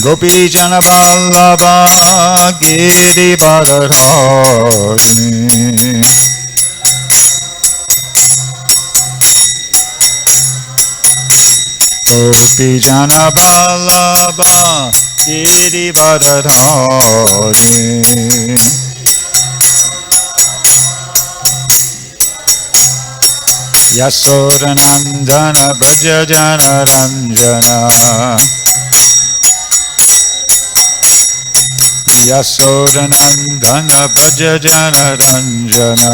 Gopi Jana Vallabha Giri Bharadhari Gopi Jana Vallabha Giri Bharadhari Yasodanandana Braja Jana Ranjana Yasodanandana Braja Jana Ranjana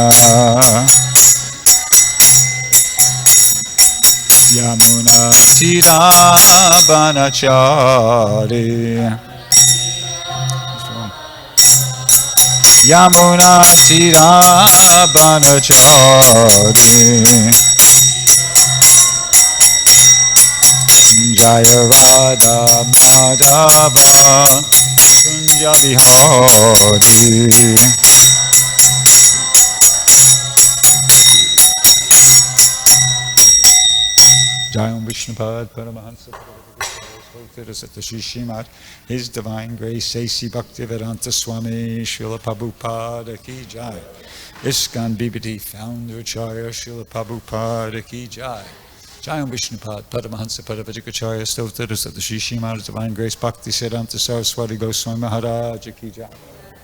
Yamuna Tira Banachari Yamuna Tira Banachari Jaya Radha Madhava Kunja Vihari Jayam Vishnupad Paramahansa Sri Srimad His Divine Grace A.C. Bhaktivedanta Swami Srila Prabhupada Ki Jai ISKCON BBD Founder Acharya Srila Prabhupada Ki Jai Jayam Vishnupad Paramahansa Paravajakacharya Stotra Sri Srimad Divine Grace Bhakti Siddhanta Saraswati Goswami Maharaj Ki Jai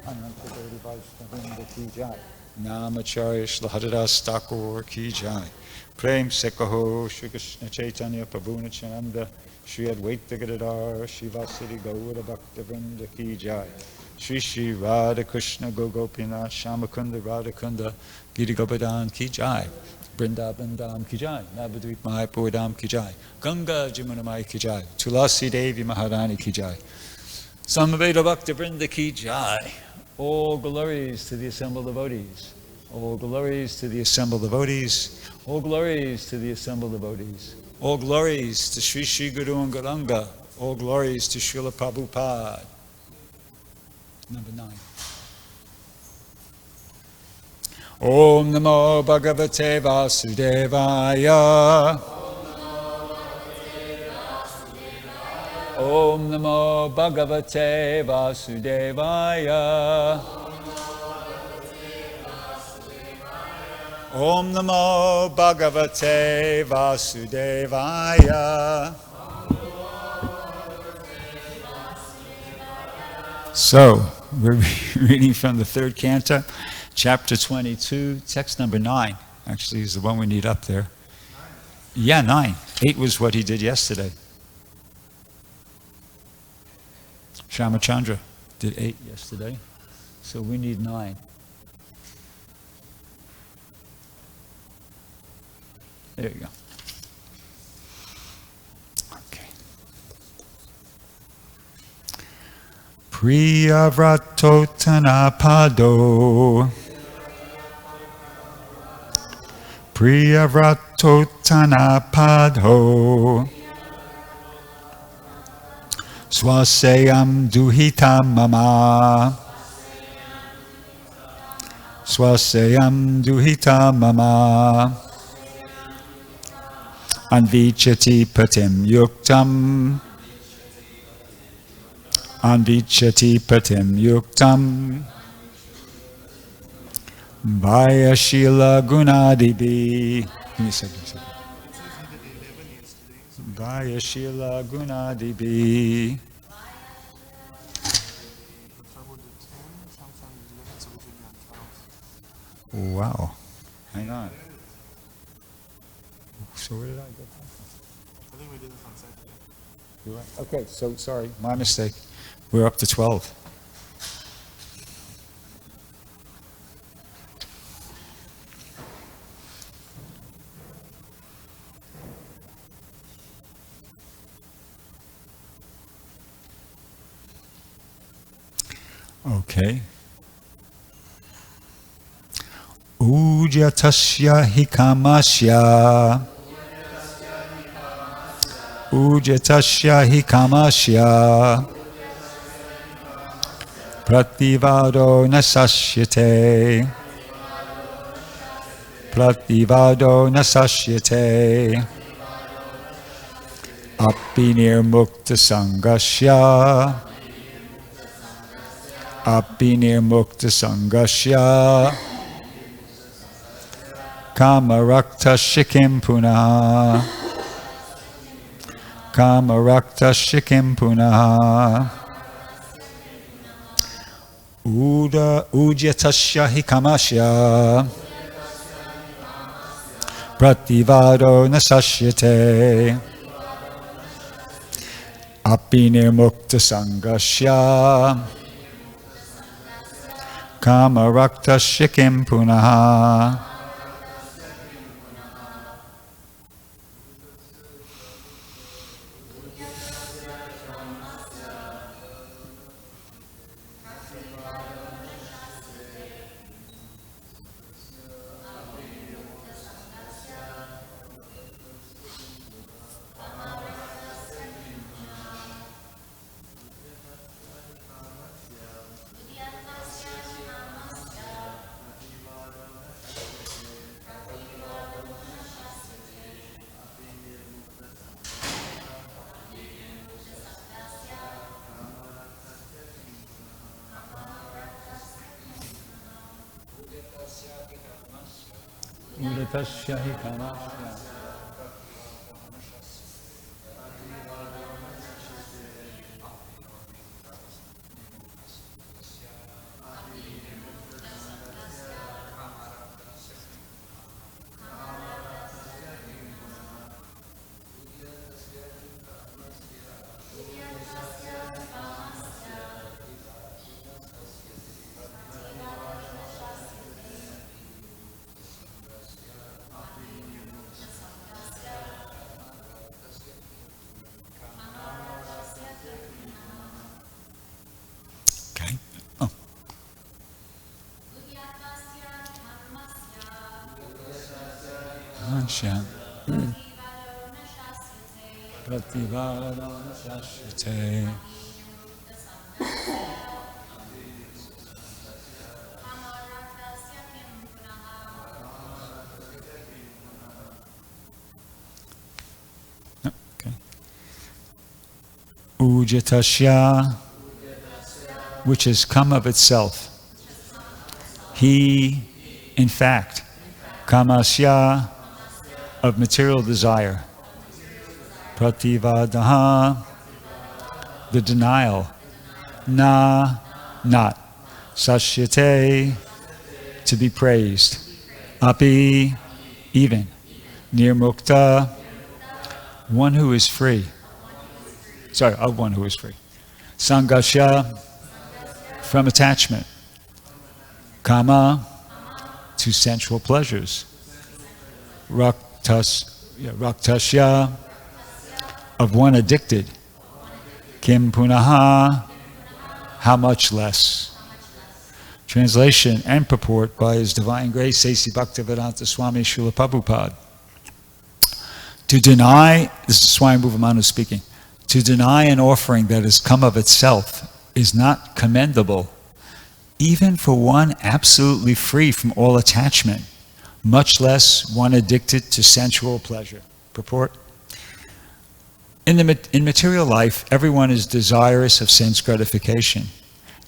Ananta Devi Vaishnavrinda Ki Jai Namacharya Srila Haridas Thakur Ki Jai Prem Sekaho Shri Krishna Chaitanya Prabhu Nityananda Shri Advaita Gadadhar Shivasari Gaura Bhaktavrinda Ki Jai Shri Shri Radha Krishna Gogopinath Shamakunda Radhakunda Giri Govardhan Ki Jai Vrindavan Dham Ki Jai Navadvip Mayapur Dham Ki Jai Ganga Jamunamai Ki Jai Tulasi Devi Maharani Ki Jai Samaveda Bhaktavrinda Ki Jai. All glories to the assembled devotees. All glories to the assembled devotees. All glories to the assembled devotees. All glories to Sri Sri Guru and Gauranga. All glories to Srila Prabhupada. Number 9. Om Namo Bhagavate Vasudevaya. Om Namo Bhagavate Vasudevaya. Om Namo Bhagavate Vasudevaya. So, we're reading from the 3rd canto, chapter 22, text number 9. Actually, is the one we need up there. Yeah, 9. 8 was what he did yesterday. Shamachandra did 8 yesterday, so we need 9. There you go. Okay. Priyavratottanapado. Priyavratottanapado. Swaseyam duhita mama. Swaseyam duhita mama. Anvichati patim yuktam. Anvichati patim yuktam. Vayashila gunadibi. Give me a second. Vayashila gunadibi. Wow. Hang on. So where did I go from? I think we did it on Saturday. You're right. Okay, so sorry, my mistake. We're up to 12. Okay. Ujatasya hikamasya. Ujatasya hikamasya. Prativado nasasyate. Prativado nasasyate. Api nirmukta sangasya. Api nirmukta sangasya. Kamarakta shikim punaha. Kamarakta shikim punaha. Ujyatasya hi kamasya. Prativado nasasyate. Api nirmukta sangasya. Kamarakta shikim punaha. Udatasya hi kamasya. Okay. Oh. Kamasya. Prativado nasasyate. Okay. Ujyatasya, which has come of itself. He, in fact, kamasya, of material desire. Prativadaha, the denial. Na, not. Sasyate, to be praised. Api, even. Nirmukta, one who is free. Sorry, of one who is free. Sangasya, from attachment. Kama, to sensual pleasures. Raktasya, of one addicted. Kim punaha, how much less. Translation and purport by His Divine Grace, A.C. Bhaktivedanta Swami Srila Prabhupada. To deny, this is Swami Bhuvamanu speaking, to deny an offering that has come of itself is not commendable, even for one absolutely free from all attachment, much less one addicted to sensual pleasure. Purport. In material life, everyone is desirous of sense gratification.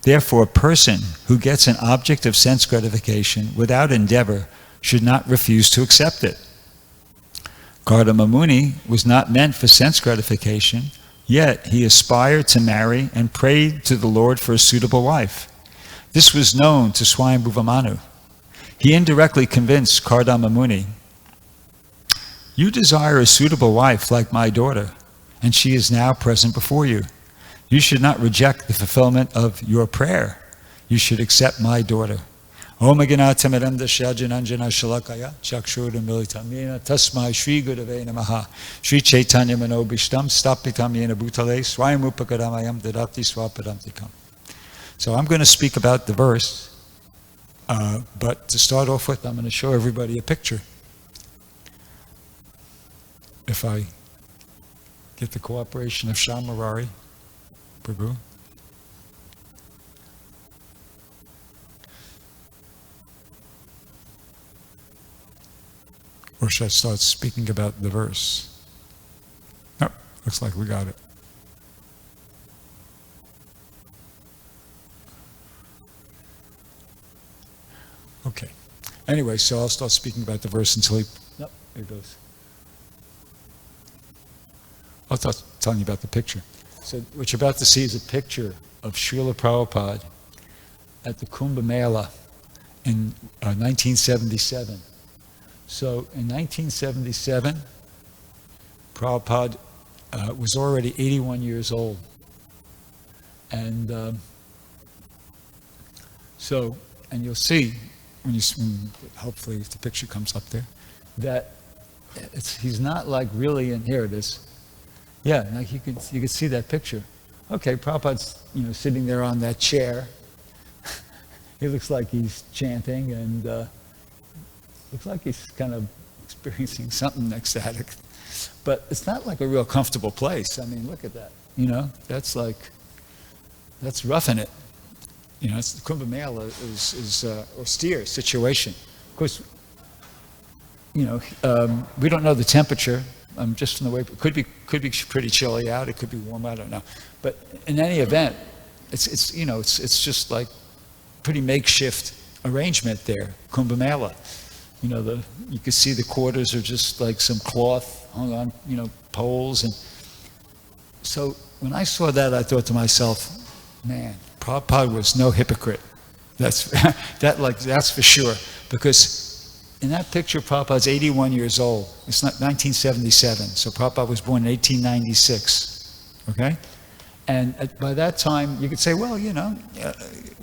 Therefore, a person who gets an object of sense gratification without endeavor should not refuse to accept it. Kardama Muni was not meant for sense gratification, yet he aspired to marry and prayed to the Lord for a suitable wife. This was known to Swami Bhuvamanu. He indirectly convinced Kardama Muni, "You desire a suitable wife like my daughter, and she is now present before you. You should not reject the fulfillment of your prayer. You should accept my daughter." Om Aganatam Shajananjana Shalakaya Chakshura Militamina Tasmai Shri Gurave Namaha Shri Chaitanya Manobishtam Stapitam Yena Bhutale Swayamupakadamayam Dadati Swapadamtikam. So I'm going to speak about the verse, but to start off with, I'm going to show everybody a picture. If I get the cooperation of Shamarari Prabhu. Or should I start speaking about the verse? No, Looks like we got it. Okay. Anyway, so I'll start speaking about the verse until he... Nope, there it goes. I'll start telling you about the picture. So what you're about to see is a picture of Srila Prabhupada at the Kumbh Mela in 1977. So in 1977, Prabhupada was already 81 years old. And and you'll see, hopefully if the picture comes up there, that he's not like really in, here it is. Yeah, like you could see that picture. Okay, Prabhupada's sitting there on that chair. He looks like he's chanting and looks like he's kind of experiencing something ecstatic. But it's not like a real comfortable place. I mean, look at that. That's roughing it. It's the Kumbh Mela is austere situation. Of course, we don't know the temperature. Just from the way it could be pretty chilly out. It could be warm. I don't know. But in any event, it's just like pretty makeshift arrangement there. Kumbh Mela. You can see the quarters are just like some cloth hung on poles, and so when I saw that, I thought to myself, man, Prabhupada was no hypocrite. That's for sure, because in that picture, Prabhupada's 81 years old. It's not 1977, so Prabhupada was born in 1896, okay? And by that time, you could say, well,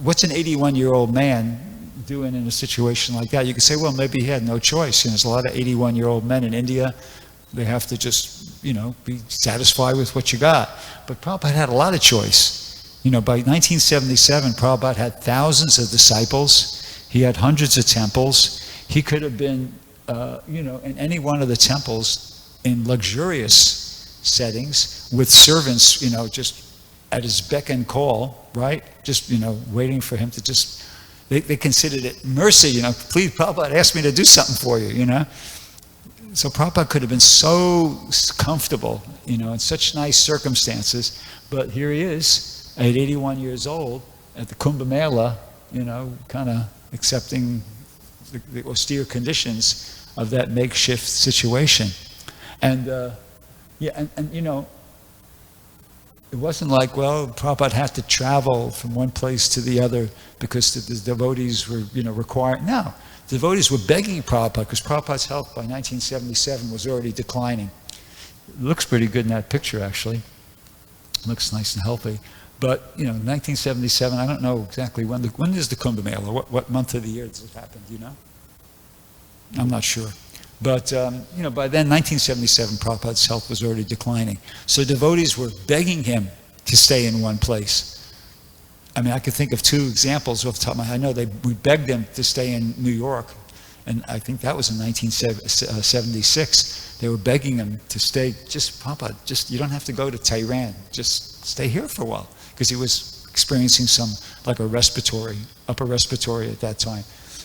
what's an 81-year-old man doing in a situation like that? You could say, well, maybe he had no choice. There's a lot of 81-year-old men in India. They have to just, be satisfied with what you got. But Prabhupada had a lot of choice. By 1977, Prabhupada had thousands of disciples. He had hundreds of temples. He could have been, in any one of the temples in luxurious settings with servants, just at his beck and call, right? Just, waiting for him to just, they considered it mercy, please, Prabhupada, ask me to do something for you, So Prabhupada could have been so comfortable, in such nice circumstances, but here he is at 81 years old at the Kumbh Mela, kind of accepting the austere conditions of that makeshift situation. And it wasn't like, well, Prabhupada had to travel from one place to the other because the devotees were, required. No, the devotees were begging Prabhupada because Prabhupada's health by 1977 was already declining. It looks pretty good in that picture, actually. It looks nice and healthy. But, 1977, I don't know exactly when is the Kumbh Mela? What month of the year does it happen? Do you know? I'm not sure. But, by then, 1977, Prabhupada's health was already declining. So devotees were begging him to stay in one place. I mean, I could think of two examples off the top of my head. I know we begged him to stay in New York, and I think that was in 1976. They were begging him to stay, Prabhupada, you don't have to go to Tehran, just stay here for a while. Because he was experiencing upper respiratory at that time.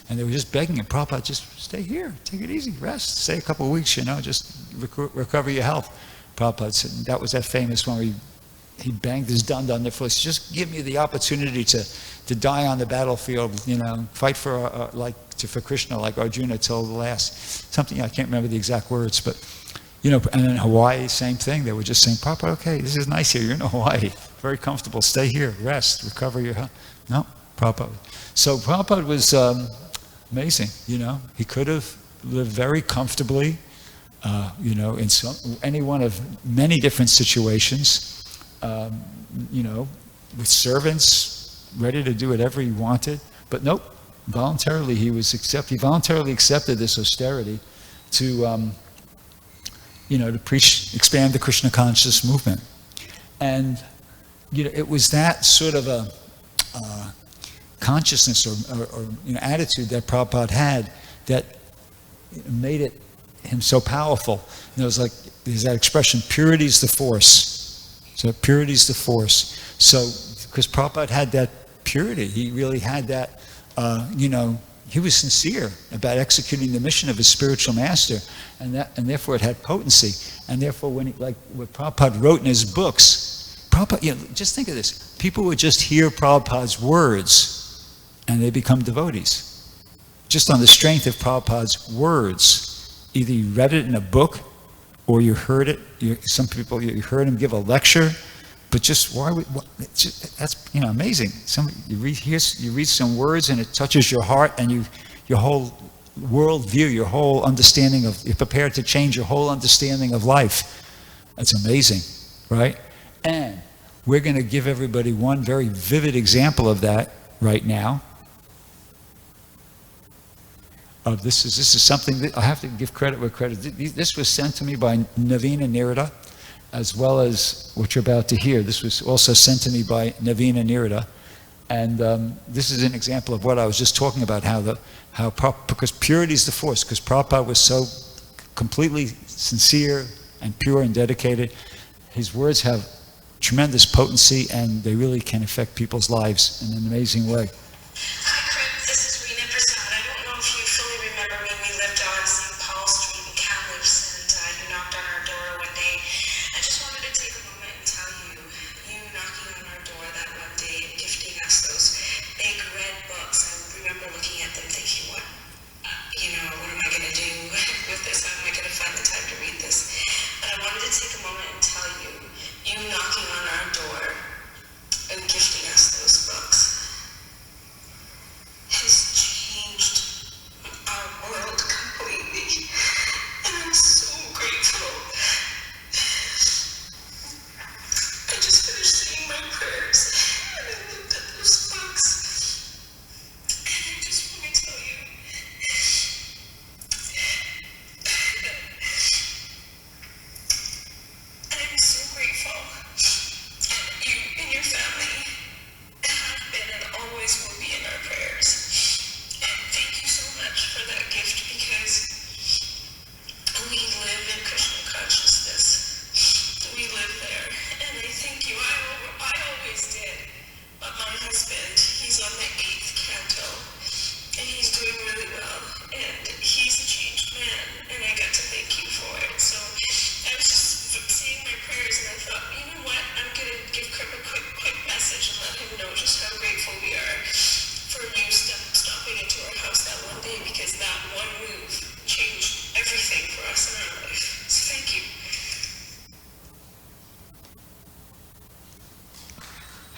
And they were just begging him, Prabhupada, just stay here, take it easy, rest, stay a couple of weeks, just recover your health. Prabhupada said, and that was that famous one where he banged his dund on their foot. Just give me the opportunity to die on the battlefield, fight for Krishna like Arjuna till the last. Something, I can't remember the exact words, but, and in Hawaii, same thing. They were just saying, Prabhupada, okay, this is nice here, you're in Hawaii, very comfortable, stay here, rest, recover your health. No, Prabhupada. So Prabhupada was amazing, he could have lived very comfortably, in any one of many different situations, with servants ready to do whatever he wanted, but nope, voluntarily he voluntarily accepted this austerity to expand the Krishna conscious movement. And it was that sort of a consciousness or attitude that Prabhupada had that made him so powerful. There's that expression, purity is the force. So purity is the force. So because Prabhupada had that purity, he really had that, he was sincere about executing the mission of his spiritual master, and therefore it had potency. And therefore, when what Prabhupada wrote in his books, Prabhupada, just think of this. People would just hear Prabhupada's words and they become devotees. Just on the strength of Prabhupada's words. Either you read it in a book or you heard it. Some people, you heard him give a lecture. But just that's amazing. You read some words and it touches your heart, and your whole world view, your whole understanding you're prepared to change your whole understanding of life. That's amazing, right? And we're going to give everybody one very vivid example of that right now. This is something that I have to give credit where credit. This was sent to me by Navina Nirada, as well as what you're about to hear. This was also sent to me by Navina Nirada. And this is an example of what I was just talking about, because purity is the force, because Prabhupada was so completely sincere and pure and dedicated. His words have tremendous potency, and they really can affect people's lives in an amazing way.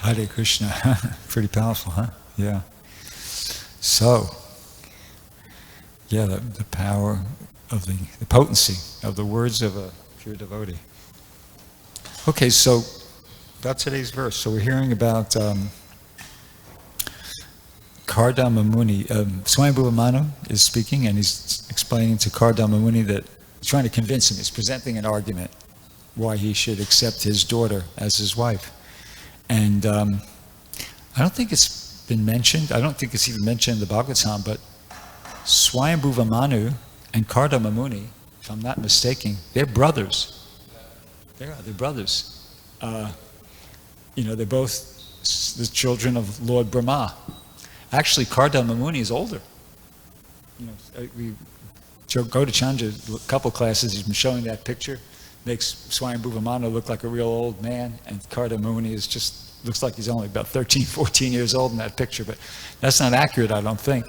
Hare Krishna. Pretty powerful, huh? Yeah. So, yeah, the power of the potency of the words of a pure devotee. Okay, so about today's verse. So we're hearing about Kardama Muni. Swayambhuva Manu is speaking, and he's explaining to Kardama Muni that he's trying to convince him. He's presenting an argument why he should accept his daughter as his wife. And I don't think it's been mentioned. I don't think it's even mentioned in the Bhagavatam, but Swayambhuva Manu and Kardama Muni, if I'm not mistaken, they're brothers. They're brothers. They're both the children of Lord Brahma. Actually, Kardama Muni is older. We go to Chandra a couple classes. He's been showing that picture. Makes Swayambhuva Manu look like a real old man, and Kardama Muni looks like he's only about 13, 14 years old in that picture, but that's not accurate, I don't think.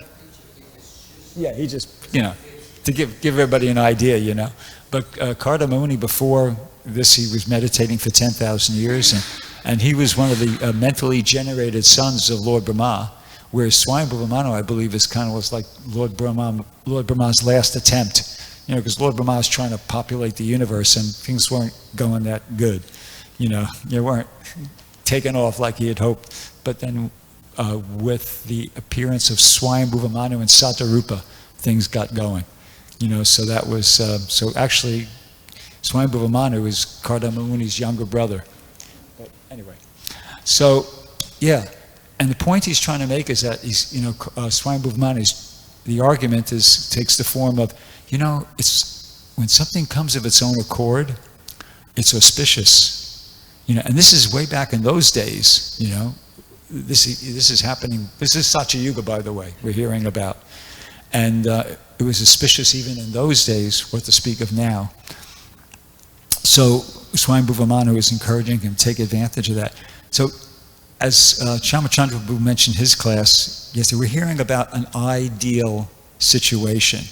Yeah, he just, to give everybody an idea, But Kardama Muni, before this, he was meditating for 10,000 years, and he was one of the mentally generated sons of Lord Brahma, whereas Swayambhuva Manu, I believe, is kind of was like Lord Brahma's last attempt. Because Lord Brahma was trying to populate the universe, and things weren't going that good. They weren't taken off like he had hoped. But then with the appearance of Swayambhuva Manu and Satarupa, things got going. So that was, so actually, Swayambhuva Manu is Kardama Muni's younger brother. But anyway, so, yeah. And the point he's trying to make is that Swayambhuva Manu, the argument takes the form of, it's when something comes of its own accord, it's auspicious, and this is way back in those days, this is happening, this is Satya Yuga, by the way, we're hearing about, and it was auspicious even in those days, what to speak of now. So Swami Bhuvamana was encouraging him to take advantage of that. So as Shamachandra Prabhu mentioned in his class, yes, we're hearing about an ideal situation.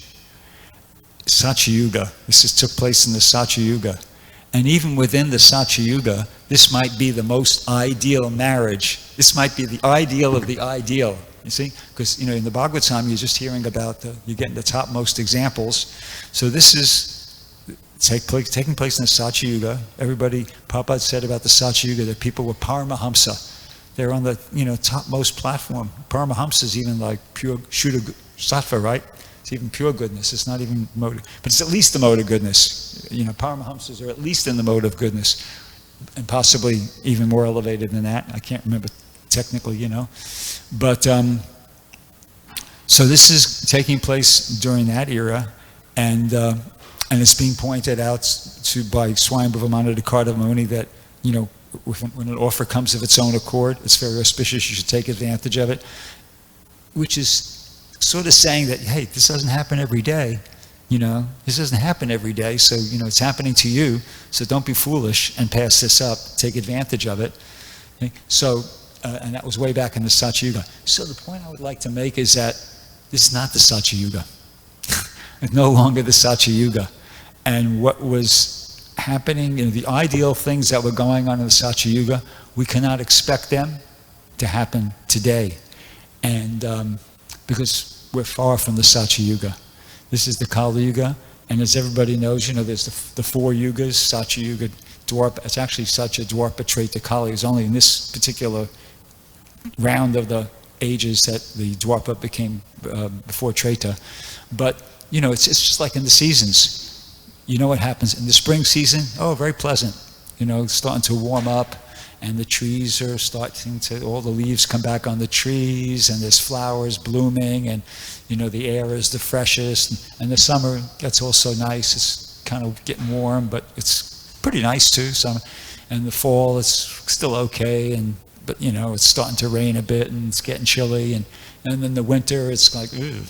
Satya Yuga. Took place in the Satya Yuga. And even within the Satya Yuga, this might be the most ideal marriage. This might be the ideal of the ideal. You see? Because, in the Bhagavatam, you're just hearing about, you're getting the topmost examples. So this is taking place in the Satya Yuga. Everybody, Prabhupada said about the Satya Yuga that people were Paramahamsa. They're on the, topmost platform. Paramahamsa is even like pure Shuddha Sattva, right? It's even pure goodness. It's not even mode, but it's at least the mode of goodness. Paramahamsas are at least in the mode of goodness, and possibly even more elevated than that. I can't remember technically, But, so this is taking place during that era, and it's being pointed out by Swami Bhuvamana Dekardava Muni that, when an offer comes of its own accord, it's very auspicious, you should take advantage of it, which is sort of saying that, hey, this doesn't happen every day, this doesn't happen every day, so, it's happening to you, so don't be foolish and pass this up, take advantage of it. Okay? So, and that was way back in the Satya Yuga. So the point I would like to make is that this is not the Satya Yuga. It's no longer the Satya Yuga. And what was happening, the ideal things that were going on in the Satya Yuga, we cannot expect them to happen today. And because we're far from the Satya Yuga. This is the Kali Yuga, and as everybody knows, there's the four Yugas, Satya Yuga, Dwarpa. It's actually Satya, Dwarpa, Treta, Kali. It's only in this particular round of the ages that the Dwarpa became before Treta. But, it's just like in the seasons. What happens in the spring season? Oh, very pleasant. It's starting to warm up, and the trees are starting to, all the leaves come back on the trees, and there's flowers blooming, and, the air is the freshest, and the summer gets also nice. It's kind of getting warm, but it's pretty nice too. And the fall, it's still okay, but, it's starting to rain a bit, and it's getting chilly, and then the winter, it's like, ugh.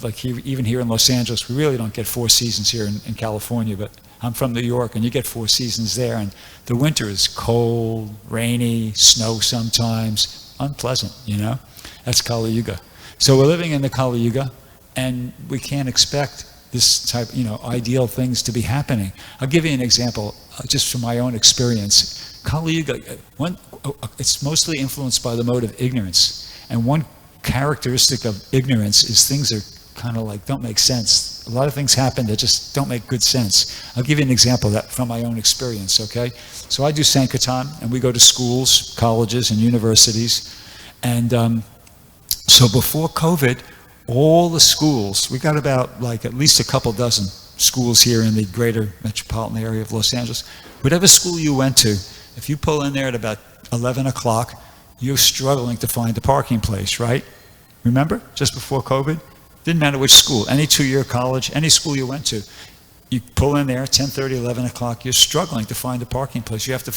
Like even here in Los Angeles, we really don't get four seasons here in California, but I'm from New York, and you get four seasons there, and the winter is cold, rainy, snow sometimes, unpleasant, That's Kali Yuga. So we're living in the Kali Yuga, and we can't expect this type, ideal things to be happening. I'll give you an example, just from my own experience. Kali Yuga, it's mostly influenced by the mode of ignorance, and one characteristic of ignorance is things are kind of like don't make sense. A lot of things happen that just don't make good sense. I'll give you an example of that from my own experience, okay? So I do Sankirtan, and we go to schools, colleges, and universities. And so before COVID, all the schools, we got about like at least a couple dozen schools here in the greater metropolitan area of Los Angeles. Whatever school you went to, if you pull in there at about 11 o'clock, you're struggling to find a parking place, right? Remember, just before COVID? Didn't matter which school, any two-year college, any school you went to. You pull in there, 10:30, 11 o'clock, you're struggling to find a parking place. You have to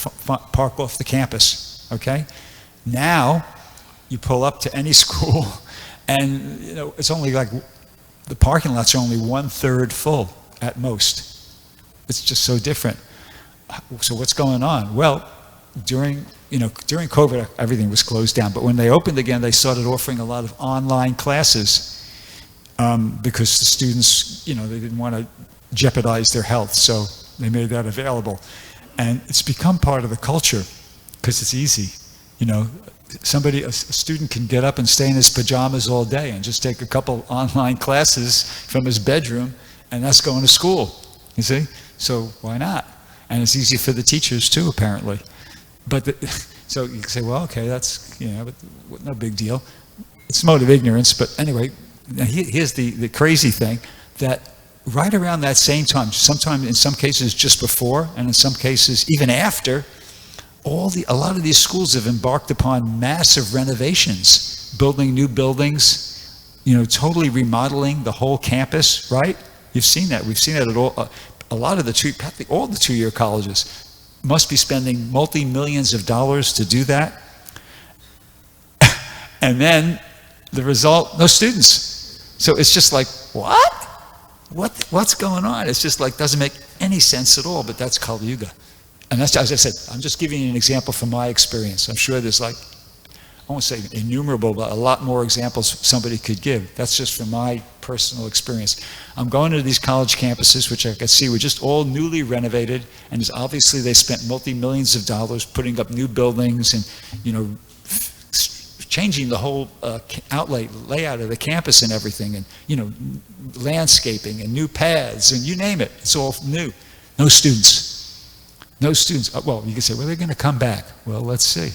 park off the campus, okay? Now, you pull up to any school, and it's only like, the parking lots are only 1/3 full at most. It's just so different. So what's going on? Well, during COVID, everything was closed down. But when they opened again, they started offering a lot of online classes because the students, they didn't want to jeopardize their health. So they made that available. And it's become part of the culture because it's easy. A student can get up and stay in his pajamas all day and just take a couple online classes from his bedroom, and that's going to school, you see? So why not? And it's easy for the teachers too, apparently. But so you can say, well, okay, that's, but no big deal. It's a mode of ignorance, but anyway, here's the crazy thing, that right around that same time, sometime in some cases just before, and in some cases even after, a lot of these schools have embarked upon massive renovations, building new buildings, totally remodeling the whole campus, right? You've seen that. We've seen that at all. A lot of practically all the two-year colleges must be spending multi-millions of dollars to do that. And then the result, no students. So it's just like, what? what's going on? It's just like, doesn't make any sense at all, but that's Kali Yuga. And that's, as I said, I'm just giving you an example from my experience. I'm sure there's like, I won't say innumerable, but a lot more examples somebody could give. That's just from my personal experience. I'm going to these college campuses, which I can see were just all newly renovated, and obviously they spent multi-millions of dollars putting up new buildings and, changing the whole layout of the campus and everything, and, landscaping and new paths and you name it. It's all new. No students. No students. Well, you can say, well, they're going to come back. Well, let's see.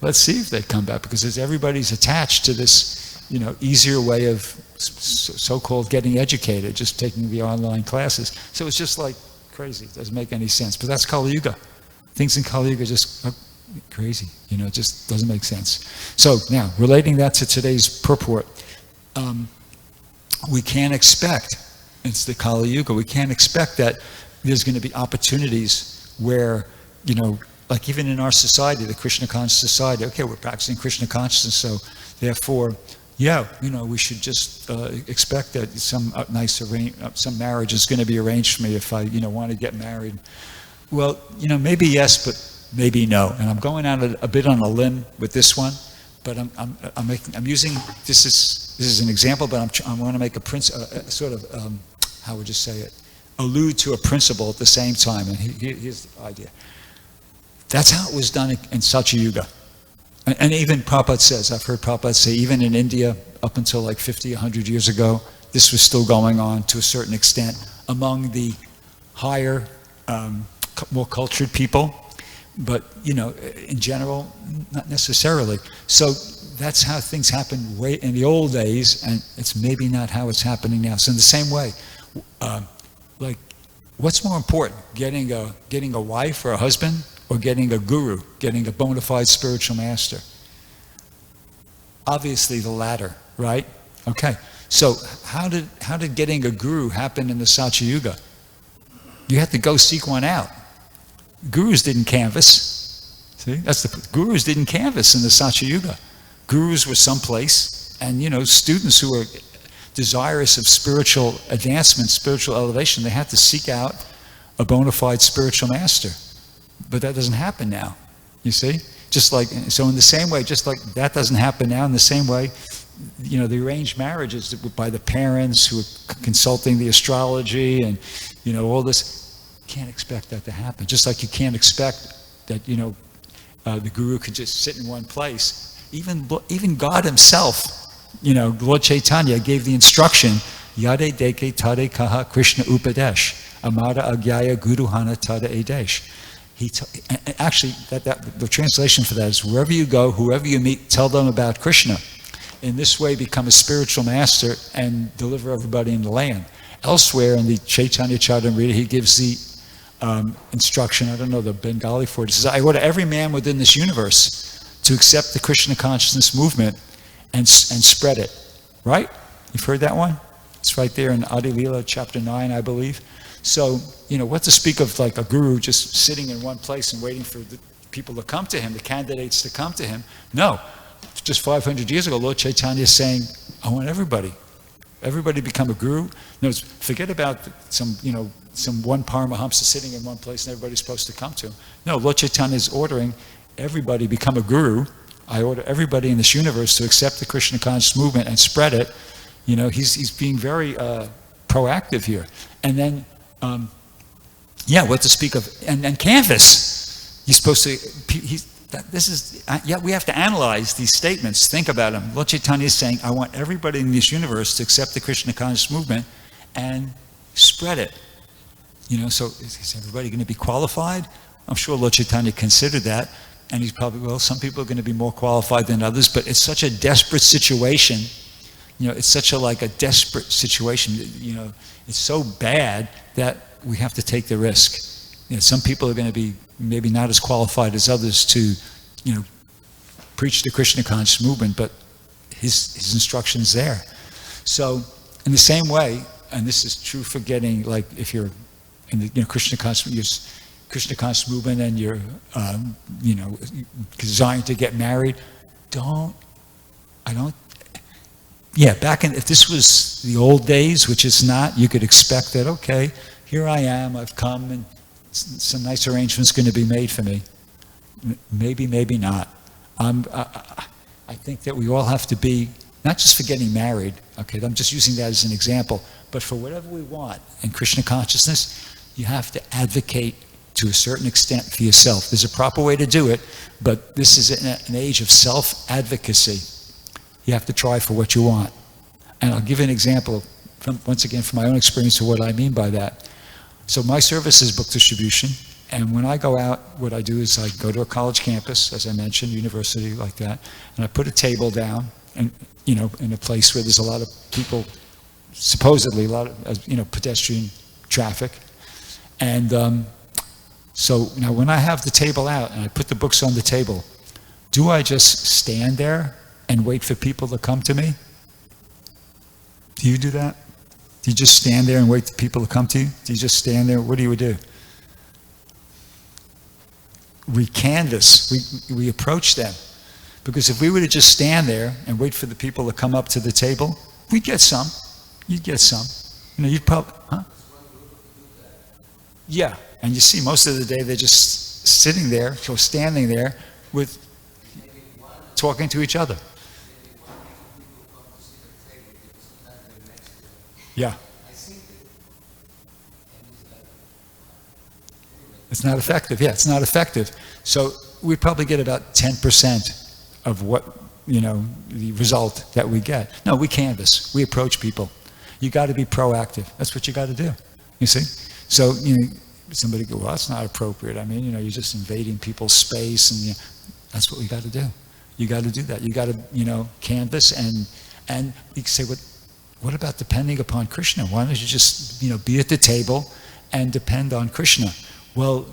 Let's see if they come back, because everybody's attached to this, easier way of so-called getting educated, just taking the online classes. So it's just like crazy. It doesn't make any sense. But that's Kali Yuga. Things in Kali Yuga just are crazy. It just doesn't make sense. So now, relating that to today's purport, we can't expect, it's the Kali Yuga, we can't expect that there's going to be opportunities where, like even in our society, the Krishna conscious society, okay, we're practicing Krishna consciousness, so therefore, we should just expect that some some marriage is going to be arranged for me if I, want to get married. Well, maybe yes, but maybe no. And I'm going out a bit on a limb with this one, but I'm using, this is an example, but I want to make how would you say it? Allude to a principle at the same time. And here's the idea. That's how it was done in Satya Yuga. And even Prabhupada says, I've heard Prabhupada say, even in India, up until like 50, 100 years ago, this was still going on to a certain extent among the higher, more cultured people. But, in general, not necessarily. So that's how things happened way in the old days, and it's maybe not how it's happening now. So in the same way, like, what's more important, getting a wife or a husband, or getting a guru, getting a bona fide spiritual master? Obviously the latter, right? Okay, so how did getting a guru happen in the Satya Yuga? You had to go seek one out. Gurus didn't canvass. See, gurus didn't canvass in the Satya Yuga. Gurus were someplace, and students who were desirous of spiritual advancement, spiritual elevation, they had to seek out a bona fide spiritual master. But that doesn't happen now, you see? So in the same way, just like that doesn't happen now, in the same way, the arranged marriages by the parents who are consulting the astrology and, all this, can't expect that to happen. Just like you can't expect that, the guru could just sit in one place. Even God himself, Lord Chaitanya gave the instruction, Yade deke tade kaha Krishna upadesh, amara agyaya guruhana tada edesh. Actually, the translation for that is, wherever you go, whoever you meet, tell them about Krishna. In this way, become a spiritual master and deliver everybody in the land. Elsewhere in the Chaitanya Charitamrita, he gives the instruction, I don't know the Bengali for it, he says, I order every man within this universe to accept the Krishna consciousness movement and spread it. Right? You've heard that one? It's right there in Adi Lila, chapter 9, I believe. So, what to speak of like a guru just sitting in one place and waiting for the people to come to him, the candidates to come to him? No. Just 500 years ago, Lord Chaitanya is saying, I want everybody become a guru. No, forget about some one Paramahamsa sitting in one place and everybody's supposed to come to him. No, Lord Chaitanya is ordering everybody become a guru. I order everybody in this universe to accept the Krishna conscious movement and spread it. He's being very proactive here. And then, what to speak of, and canvas. He's supposed to, we have to analyze these statements, think about them. Lord Chaitanya is saying, I want everybody in this universe to accept the Krishna conscious movement and spread it. So is everybody going to be qualified? I'm sure Lord Chaitanya considered that, and he's probably, well, some people are going to be more qualified than others, but it's such a desperate situation. It's such a desperate situation. It's so bad that we have to take the risk. Some people are going to be maybe not as qualified as others to, preach the Krishna conscious movement, but his instruction's there. So in the same way, and this is true for getting, like if you're in the Krishna conscious movement and you're desiring to get married, Yeah, if this was the old days, which it's not, you could expect that, okay, here I am, I've come, and some nice arrangements going to be made for me. Maybe, maybe not. I think that we all have to be, not just for getting married, okay, I'm just using that as an example, but for whatever we want in Krishna consciousness, you have to advocate to a certain extent for yourself. There's a proper way to do it, but this is an age of self-advocacy. You have to try for what you want. And I'll give you an example, once again, from my own experience of what I mean by that. So my service is book distribution, and when I go out, what I do is I go to a college campus, as I mentioned, university like that, and I put a table down, and in a place where there's a lot of people, supposedly a lot of pedestrian traffic, and so now when I have the table out and I put the books on the table, do I just stand there and wait for people to come to me? Do you do that? Do you just stand there and wait for people to come to you? Do you just stand there? What do you do? We canvass, we approach them. Because if we were to just stand there and wait for the people to come up to the table, we'd get some. You'd get some. You'd probably, huh? Yeah, and you see most of the day they're just sitting there, or standing there, with talking to each other. Yeah. It's not effective. Yeah, it's not effective. So we probably get about 10% of what, the result that we get. No, we canvass. We approach people. You got to be proactive. That's what you got to do. You see? So, somebody go, well, that's not appropriate. I mean, you're just invading people's space, and that's what we got to do. You got to do that. You got to, canvass, and you can say, what about depending upon Krishna? Why don't you just, be at the table and depend on Krishna? Well,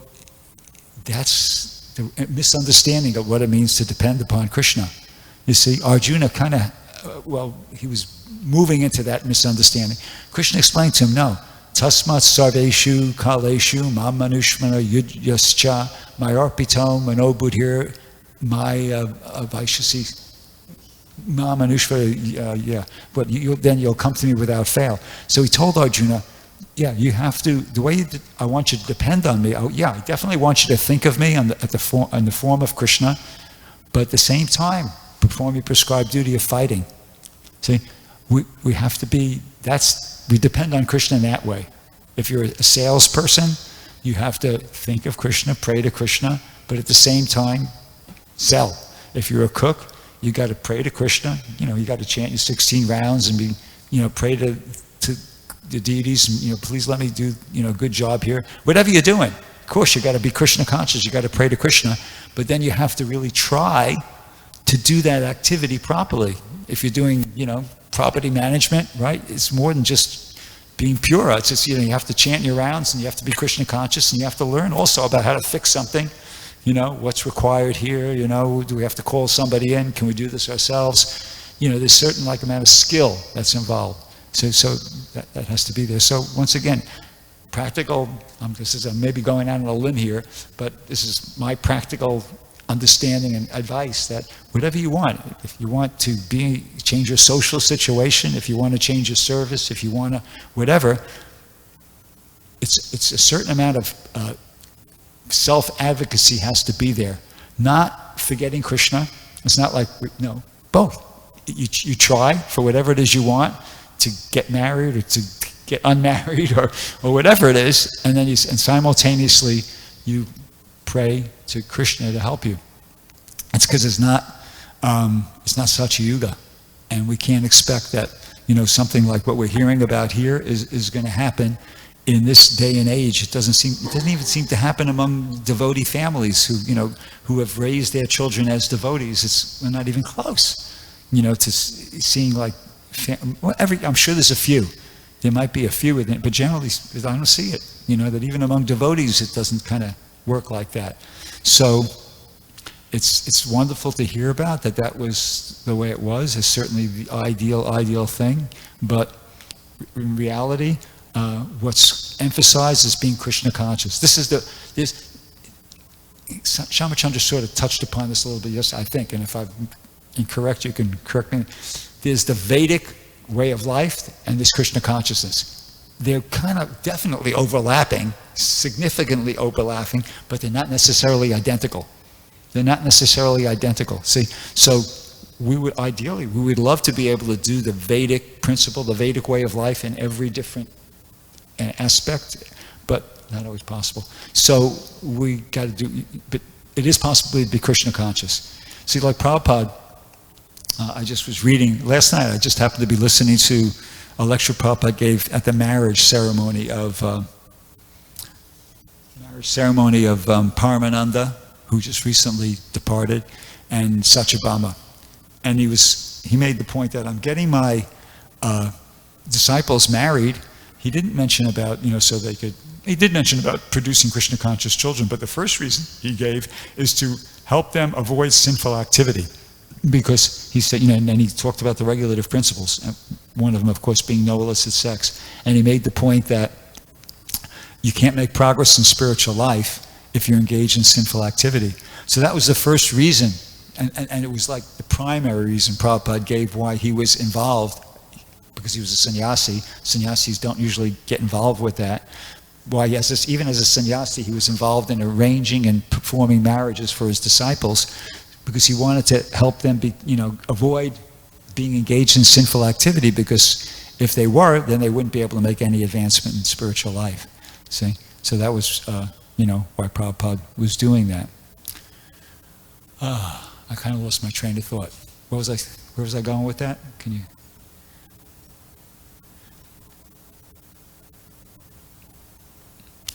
that's the misunderstanding of what it means to depend upon Krishna. You see, Arjuna kind of, he was moving into that misunderstanding. Krishna explained to him, no, tasmat sarveshu kaleshu mam manushmana yudyascha mayarpito manobudhir vaishasi mam manushvara, but then you'll come to me without fail. So he told Arjuna, yeah, you have to, the way I want you to depend on me, I definitely want you to think of me in the form of Krishna, but at the same time, perform your prescribed duty of fighting. See, we have to be, we depend on Krishna in that way. If you're a salesperson, you have to think of Krishna, pray to Krishna, but at the same time, sell. If you're a cook, you got to pray to Krishna, you got to chant your 16 rounds and pray to the deities, and please let me do a good job here. Whatever you're doing, of course you got to be Krishna conscious, you got to pray to Krishna, but then you have to really try to do that activity properly. If you're doing property management, right, it's more than just being pure. It's just you have to chant your rounds, and you have to be Krishna conscious, and you have to learn also about how to fix something. What's required here, do we have to call somebody in, can we do this ourselves? There's certain amount of skill that's involved. So that has to be there. So once again, practical, I'm maybe going out on a limb here, but this is my practical understanding and advice that whatever you want, if you want to change your social situation, if you want to change your service, if you want to, whatever, it's a certain amount of self-advocacy has to be there. Not forgetting Krishna. It's not both. You try for whatever it is you want, to get married or to get unmarried or whatever it is, and then and simultaneously you pray to Krishna to help you. It's because it's not Satya Yuga, and we can't expect that something like what we're hearing about here is going to happen in this day and age. It doesn't even seem to happen among devotee families who have raised their children as devotees. We're not even close, to seeing I'm sure there's a few. There might be a few, but generally, I don't see it. That even among devotees, it doesn't kind of work like that. So it's wonderful to hear about that was the way it was. It's certainly the ideal thing. But in reality, what's emphasized is being Krishna conscious. Shamachandra sort of touched upon this a little bit, yes, I think, and if I'm incorrect, you can correct me. there's the Vedic way of life and there's Krishna consciousness. They're kind of definitely overlapping, significantly overlapping, but they're not necessarily identical. They're not necessarily identical. See, so we would love to be able to do the Vedic principle, the Vedic way of life in every different aspect, but not always possible. So we got to do, but it is possible to be Krishna conscious. See, like Prabhupada, I just was reading, last night I just happened to be listening to a lecture Prabhupada gave at the marriage ceremony of Paramananda, who just recently departed, and Satyabhama. And he made the point that I'm getting my disciples married. He didn't mention about, so they could, he did mention about producing Krishna conscious children, but the first reason he gave is to help them avoid sinful activity. Because he said, and then he talked about the regulative principles, one of them, of course, being no illicit sex. And he made the point that you can't make progress in spiritual life if you're engaged in sinful activity. So that was the first reason, and it was like the primary reason Prabhupada gave why he was involved, because he was a sannyasi. Sannyasis don't usually get involved with that. Why, yes, even as a sannyasi, he was involved in arranging and performing marriages for his disciples, because he wanted to help them avoid being engaged in sinful activity, because if they were, then they wouldn't be able to make any advancement in spiritual life. See? So that was, why Prabhupada was doing that. I kind of lost my train of thought. Where was I going with that? Can you?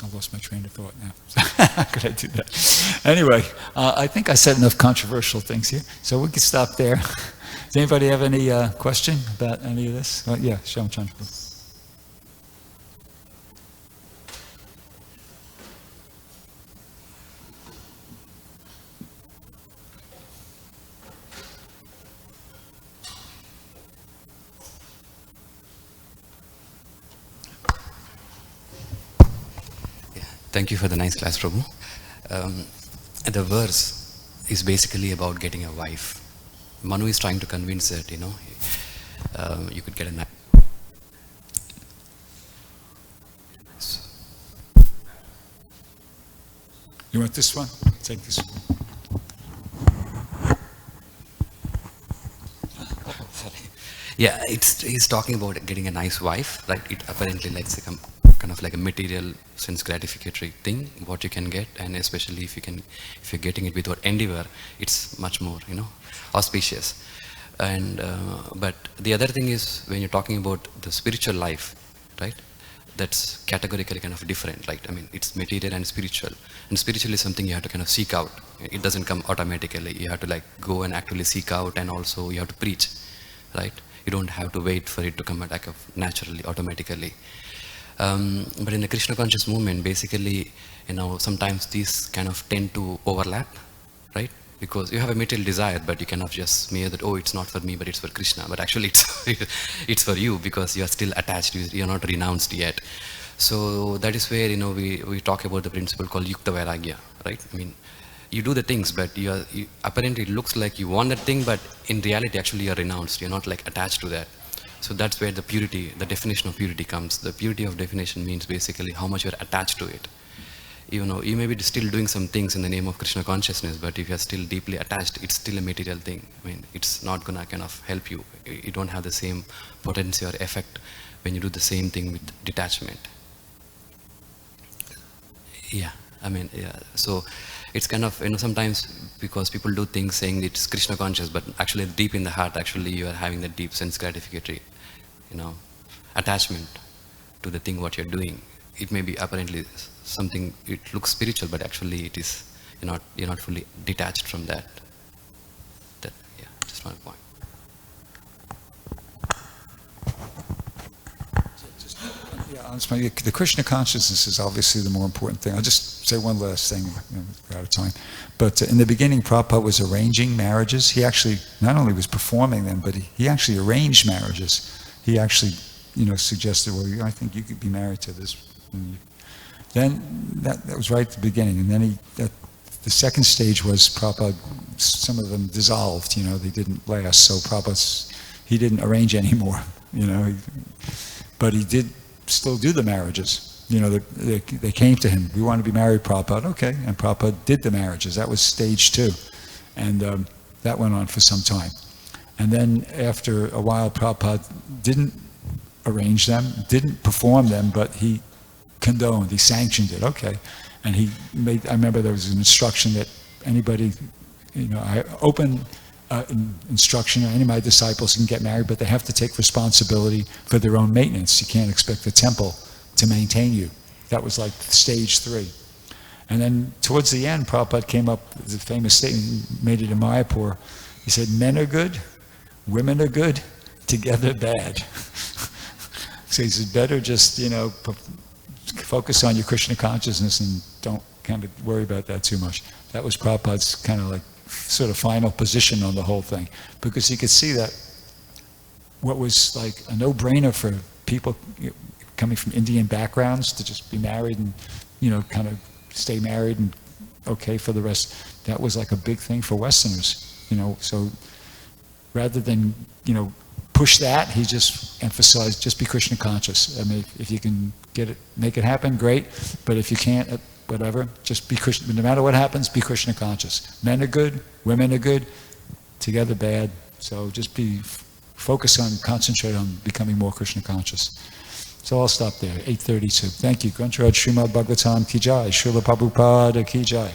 I lost my train of thought now. How could I do that? Anyway, I think I said enough controversial things here, so we can stop there. Does anybody have any question about any of this? Yeah, Shyam Chandra. Thank you for the nice class, Prabhu. The verse is basically about getting a wife. Manu is trying to convince that, you could get a nice. You want this one? Take this one. Sorry. Yeah, he's talking about getting a nice wife. Like it apparently likes to come kind of like a material sense gratificatory thing, what you can get, and especially if you're getting it without endeavor, it's much more, auspicious. And but the other thing is, when you're talking about the spiritual life, right? That's categorically kind of different. Like, it's material and spiritual. And spiritual is something you have to kind of seek out. It doesn't come automatically. You have to go and actively seek out, and also you have to preach, right? You don't have to wait for it to come back naturally, automatically. But in the Krishna conscious movement, basically, sometimes these kind of tend to overlap, right? Because you have a material desire, but you cannot just smear that, oh, it's not for me, but it's for Krishna. But actually, it's for you, because you are still attached. You are not renounced yet. So that is where we talk about the principle called Yukta Vairagya, right? You do the things, but you apparently it looks like you want that thing, but in reality, actually, you are renounced. You're not attached to that. So that's where the purity, the definition of purity comes. The purity of definition means basically how much you're attached to it. You may be still doing some things in the name of Krishna consciousness, but if you're still deeply attached, it's still a material thing. It's not gonna kind of help you. You don't have the same potency or effect when you do the same thing with detachment. Yeah, so it's kind of, sometimes because people do things saying it's Krishna conscious, but actually deep in the heart, actually you are having that deep sense gratificatory, attachment to the thing what you're doing. It may be apparently something, it looks spiritual, but actually it is, you're not fully detached from that. Yeah, just one point. The Krishna consciousness is obviously the more important thing. I'll just say one last thing, we're out of time. But in the beginning, Prabhupada was arranging marriages. He actually not only was performing them, but he actually arranged marriages. He actually, suggested, well, I think you could be married to this. Then that was right at the beginning. And then the second stage was Prabhupada, some of them dissolved, they didn't last. So Prabhupada he didn't arrange anymore, but he did still do the marriages. They came to him, we want to be married, Prabhupada. Okay, and Prabhupada did the marriages. That was stage 2, and that went on for some time. And then after a while, Prabhupada didn't arrange them, didn't perform them, but he condoned, he sanctioned it. Okay, and I remember there was an instruction that anybody, I open instruction, any of my disciples can get married, but they have to take responsibility for their own maintenance. You can't expect the temple to maintain you. That was like stage 3. And then towards the end, Prabhupada came up with a famous statement, he made it in Mayapur. He said, men are good, women are good, together bad. So he said, better just, focus on your Krishna consciousness and don't kind of worry about that too much. That was Prabhupada's kind of like sort of final position on the whole thing, because he could see that what was like a no-brainer for people coming from Indian backgrounds to just be married and, kind of stay married and okay for the rest, that was like a big thing for Westerners, so rather than, push that, he just emphasized, just be Krishna conscious. I mean, if you can make it happen, great, but if you can't, whatever, just be Krishna, no matter what happens, be Krishna conscious. Men are good, women are good, together bad, so just focus on, concentrate on becoming more Krishna conscious. So I'll stop there, 8:32. Thank you. Granth Srimad Bhagavatam Ki Jai, Srila Prabhupada Ki Jai.